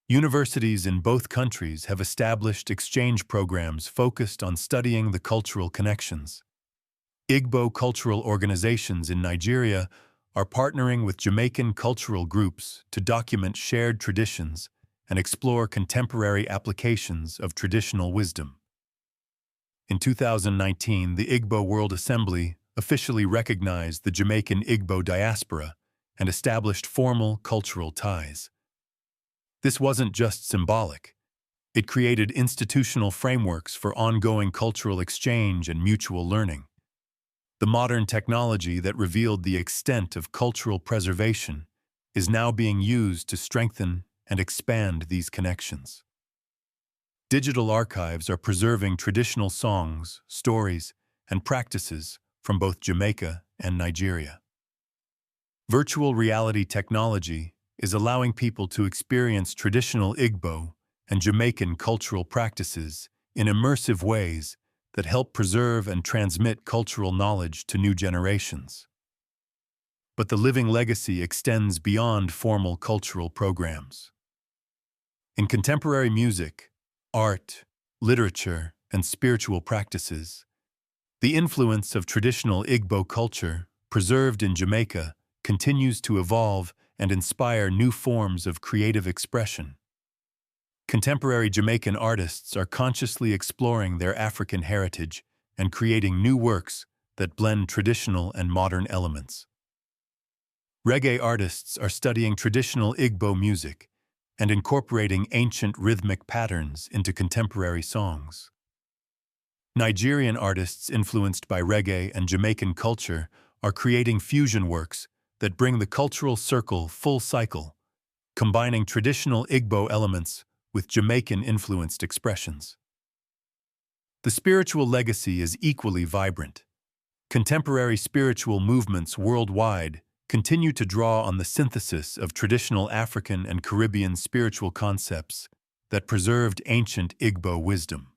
Universities in both countries have established exchange programs focused on studying the cultural connections. Igbo cultural organizations in Nigeria are partnering with Jamaican cultural groups to document shared traditions and explore contemporary applications of traditional wisdom. In 2019, the Igbo World Assembly officially recognized the Jamaican Igbo diaspora and established formal cultural ties. This wasn't just symbolic. It created institutional frameworks for ongoing cultural exchange and mutual learning. The modern technology that revealed the extent of cultural preservation is now being used to strengthen and expand these connections. Digital archives are preserving traditional songs, stories, and practices from both Jamaica and Nigeria. Virtual reality technology is allowing people to experience traditional Igbo and Jamaican cultural practices in immersive ways that help preserve and transmit cultural knowledge to new generations. But the living legacy extends beyond formal cultural programs. In contemporary music, art, literature, and spiritual practices, the influence of traditional Igbo culture, preserved in Jamaica, continues to evolve and inspire new forms of creative expression. Contemporary Jamaican artists are consciously exploring their African heritage and creating new works that blend traditional and modern elements. Reggae artists are studying traditional Igbo music and incorporating ancient rhythmic patterns into contemporary songs. Nigerian artists influenced by reggae and Jamaican culture are creating fusion works that bring the cultural circle full cycle, combining traditional Igbo elements with Jamaican-influenced expressions. The spiritual legacy is equally vibrant. Contemporary spiritual movements worldwide continue to draw on the synthesis of traditional African and Caribbean spiritual concepts that preserved ancient Igbo wisdom.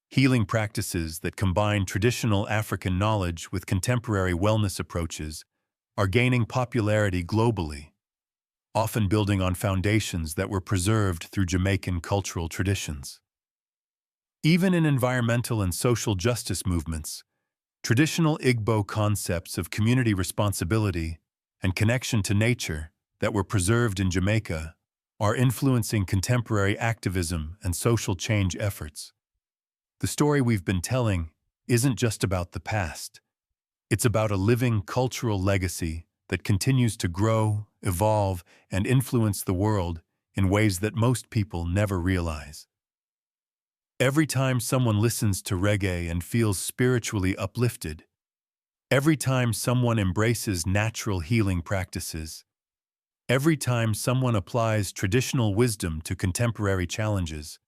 Healing practices that combine traditional African knowledge with contemporary wellness approaches are gaining popularity globally, often building on foundations that were preserved through Jamaican cultural traditions. Even in environmental and social justice movements, traditional Igbo concepts of community responsibility and connection to nature that were preserved in Jamaica are influencing contemporary activism and social change efforts. The story we've been telling isn't just about the past. It's about a living cultural legacy that continues to grow, evolve, and influence the world in ways that most people never realize. Every time someone listens to reggae and feels spiritually uplifted, every time someone embraces natural healing practices, every time someone applies traditional wisdom to contemporary challenges,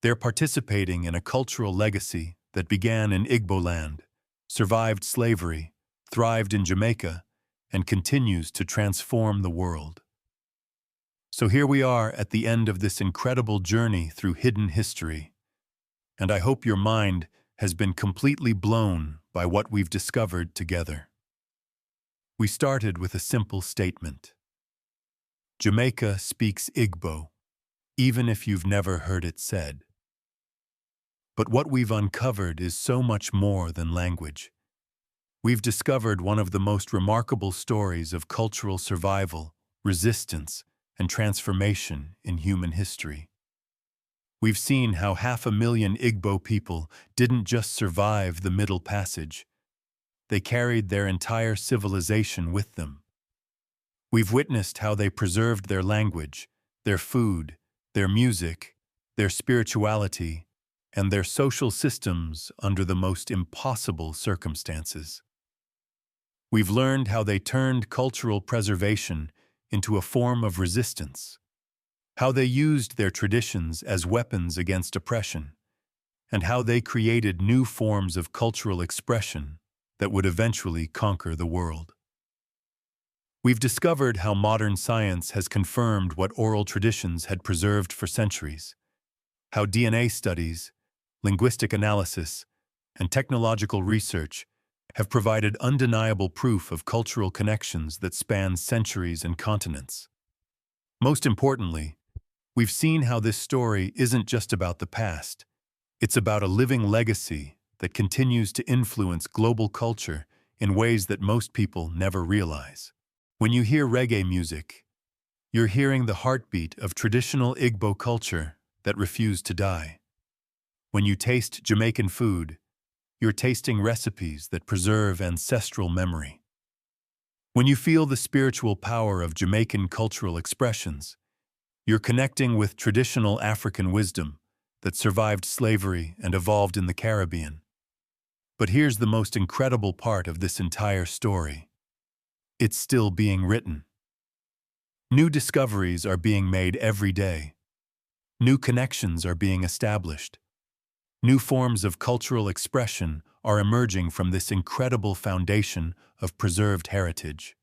they're participating in a cultural legacy that began in Igbo land, survived slavery, thrived in Jamaica, and continues to transform the world. So here we are at the end of this incredible journey through hidden history, and I hope your mind has been completely blown by what we've discovered together. We started with a simple statement. Jamaica speaks Igbo, even if you've never heard it said. But what we've uncovered is so much more than language. We've discovered one of the most remarkable stories of cultural survival, resistance, and transformation in human history. We've seen how 500,000 Igbo people didn't just survive the Middle Passage. They carried their entire civilization with them. We've witnessed how they preserved their language, their food, their music, their spirituality, and their social systems under the most impossible circumstances. We've learned how they turned cultural preservation into a form of resistance, how they used their traditions as weapons against oppression, and how they created new forms of cultural expression that would eventually conquer the world. We've discovered how modern science has confirmed what oral traditions had preserved for centuries, how DNA studies, linguistic analysis, and technological research have provided undeniable proof of cultural connections that span centuries and continents. Most importantly, we've seen how this story isn't just about the past. It's about a living legacy that continues to influence global culture in ways that most people never realize. When you hear reggae music, you're hearing the heartbeat of traditional Igbo culture that refused to die. When you taste Jamaican food, you're tasting recipes that preserve ancestral memory. When you feel the spiritual power of Jamaican cultural expressions, you're connecting with traditional African wisdom that survived slavery and evolved in the Caribbean. But here's the most incredible part of this entire story. It's still being written. New discoveries are being made every day. New connections are being established. New forms of cultural expression are emerging from this incredible foundation of preserved heritage.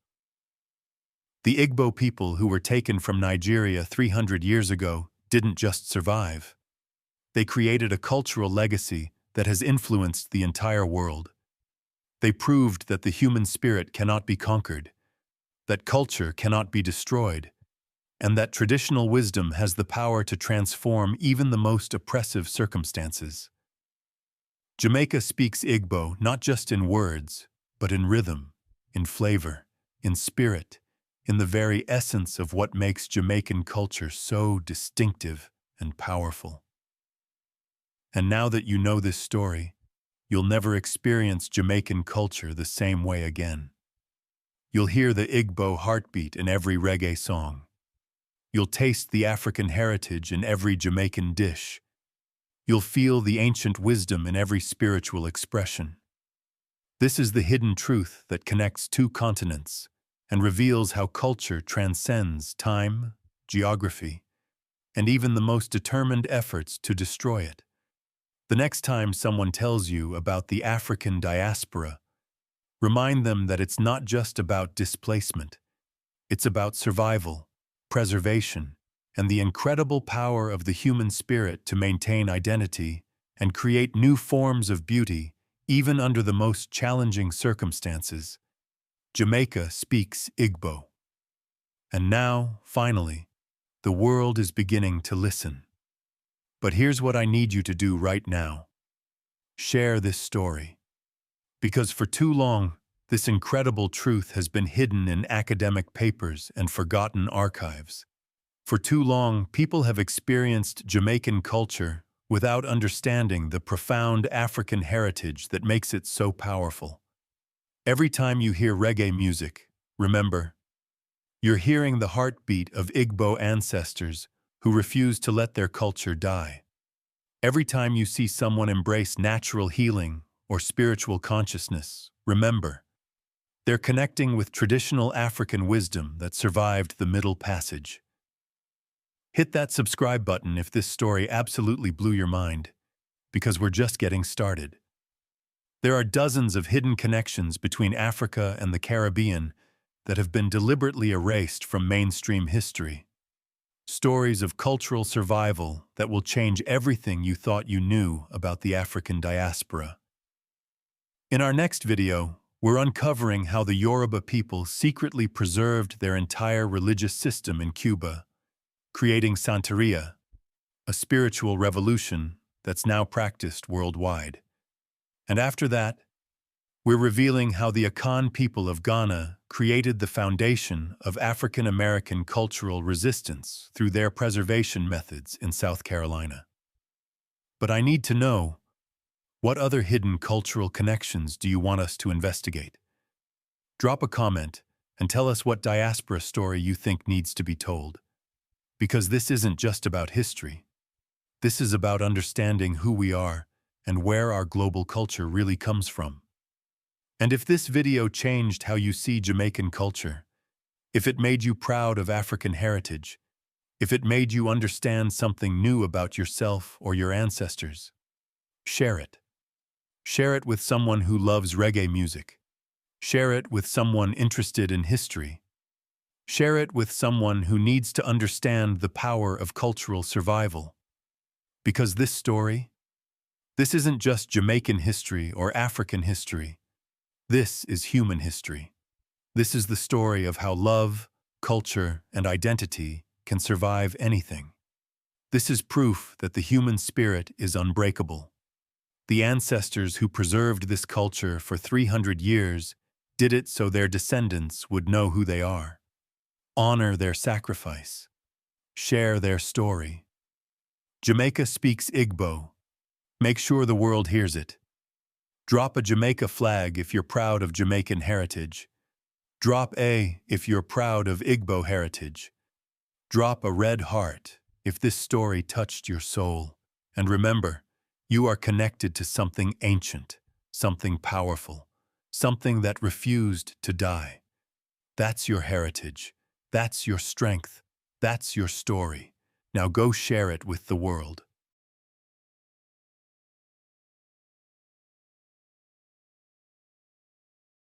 The Igbo people who were taken from Nigeria 300 years ago didn't just survive. They created a cultural legacy that has influenced the entire world. They proved that the human spirit cannot be conquered, that culture cannot be destroyed, and that traditional wisdom has the power to transform even the most oppressive circumstances. Jamaica speaks Igbo not just in words, but in rhythm, in flavor, in spirit, in the very essence of what makes Jamaican culture so distinctive and powerful. And now that you know this story, you'll never experience Jamaican culture the same way again. You'll hear the Igbo heartbeat in every reggae song. You'll taste the African heritage in every Jamaican dish. You'll feel the ancient wisdom in every spiritual expression. This is the hidden truth that connects two continents and reveals how culture transcends time, geography, and even the most determined efforts to destroy it. The next time someone tells you about the African diaspora, remind them that it's not just about displacement. It's about survival, preservation, and the incredible power of the human spirit to maintain identity and create new forms of beauty, even under the most challenging circumstances. Jamaica speaks Igbo. And now, finally, the world is beginning to listen. But here's what I need you to do right now. Share this story. Because for too long, this incredible truth has been hidden in academic papers and forgotten archives. For too long, people have experienced Jamaican culture without understanding the profound African heritage that makes it so powerful. Every time you hear reggae music, remember, you're hearing the heartbeat of Igbo ancestors who refuse to let their culture die. Every time you see someone embrace natural healing or spiritual consciousness, remember, they're connecting with traditional African wisdom that survived the Middle Passage. Hit that subscribe button if this story absolutely blew your mind, because we're just getting started. There are dozens of hidden connections between Africa and the Caribbean that have been deliberately erased from mainstream history. Stories of cultural survival that will change everything you thought you knew about the African diaspora. In our next video, we're uncovering how the Yoruba people secretly preserved their entire religious system in Cuba, creating Santeria, a spiritual revolution that's now practiced worldwide. And after that, we're revealing how the Akan people of Ghana created the foundation of African American cultural resistance through their preservation methods in South Carolina. But I need to know, what other hidden cultural connections do you want us to investigate? Drop a comment and tell us what diaspora story you think needs to be told. Because this isn't just about history. This is about understanding who we are and where our global culture really comes from. And if this video changed how you see Jamaican culture, if it made you proud of African heritage, if it made you understand something new about yourself or your ancestors, share it. Share it with someone who loves reggae music. Share it with someone interested in history. Share it with someone who needs to understand the power of cultural survival. Because this isn't just Jamaican history or African history. This is human history. This is the story of how love, culture, and identity can survive anything. This is proof that the human spirit is unbreakable. The ancestors who preserved this culture for 300 years did it so their descendants would know who they are. Honor their sacrifice. Share their story. Jamaica speaks Igbo. Make sure the world hears it. Drop a Jamaica flag if you're proud of Jamaican heritage. Drop A if you're proud of Igbo heritage. Drop a red heart if this story touched your soul. And remember, you are connected to something ancient, something powerful, something that refused to die. That's your heritage. That's your strength. That's your story. Now go share it with the world.